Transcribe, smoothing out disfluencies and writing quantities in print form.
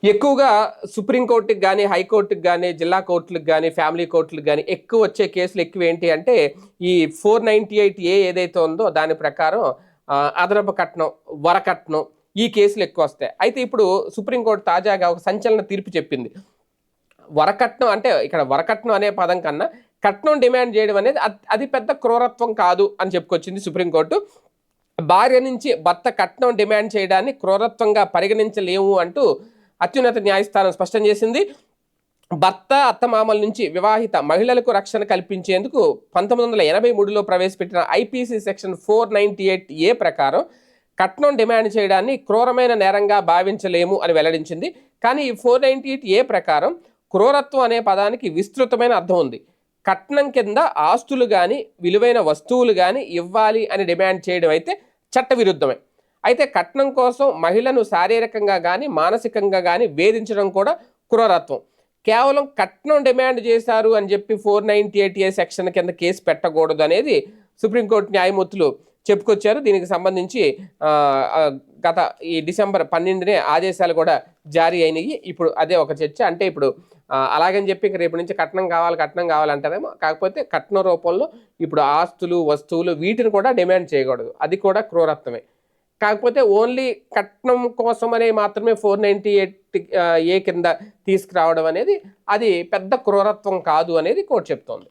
ఎక్కువగా సుప్రీంకోర్టుకి గానీ, హైకోర్టుకి గానీ, జిల్లా కోర్టులకు గానీ, ఫ్యామిలీ కోర్టులకు గానీ ఎక్కువ వచ్చే కేసులు ఎక్కువేంటి అంటే ఈ 498 ఏదైతే ఉందో దాని ప్రకారం అదనపు కట్నం, వరకట్నం ఈ కేసులు ఎక్కువొస్తాయి. అయితే ఇప్పుడు సుప్రీంకోర్టు తాజాగా ఒక సంచలన తీర్పు చెప్పింది. వరకట్నం అంటే ఇక్కడ వరకట్నం అనే పదం కన్నా కట్నం డిమాండ్ చేయడం అనేది అది పెద్ద క్రూరత్వం కాదు అని చెప్పుకొచ్చింది సుప్రీంకోర్టు. భార్య నుంచి భర్త కట్నం డిమాండ్ చేయడాన్ని క్రూరత్వంగా పరిగణించలేము అంటూ అత్యున్నత న్యాయస్థానం స్పష్టం చేసింది. భర్త అత్తమామల నుంచి వివాహిత మహిళలకు రక్షణ కల్పించేందుకు 1983లో ప్రవేశపెట్టిన ఐపీసీ సెక్షన్ 498 ప్రకారం కట్నం డిమాండ్ చేయడాన్ని క్రూరమైన నేరంగా భావించలేము అని వెల్లడించింది. కానీ ఈ 498 ప్రకారం క్రూరత్వం అనే పదానికి విస్తృతమైన అర్థం ఉంది. కట్నం కింద ఆస్తులు కానీ విలువైన వస్తువులు కానీ ఇవ్వాలి అని డిమాండ్ చేయడం అయితే చట్టవిరుద్ధమే. అయితే కట్నం కోసం మహిళను శారీరకంగా కానీ మానసికంగా కానీ వేధించడం కూడా క్రూరత్వం. కేవలం కట్నం డిమాండ్ చేశారు అని చెప్పి 498 సెక్షన్ కింద కేసు పెట్టకూడదు అనేది సుప్రీంకోర్టు న్యాయమూర్తులు చెప్పుకొచ్చారు. దీనికి సంబంధించి గత ఈ డిసెంబర్ 12నే ఆదేశాలు కూడా జారీ అయినాయి. ఇప్పుడు అదే ఒక చర్చ. అంటే ఇప్పుడు అలాగని చెప్పి రేపు నుంచి కట్నం కావాలంటారేమో. కాకపోతే కట్నం రూపంలో ఇప్పుడు ఆస్తులు వస్తువులు వీటిని కూడా డిమాండ్ చేయకూడదు. అది కూడా క్రూరత్వమే. కాకపోతే ఓన్లీ కట్నం కోసమనే మాత్రమే 498 కింద తీసుకురావడం అనేది అది పెద్ద క్రూరత్వం కాదు అనేది కోర్టు చెప్తోంది.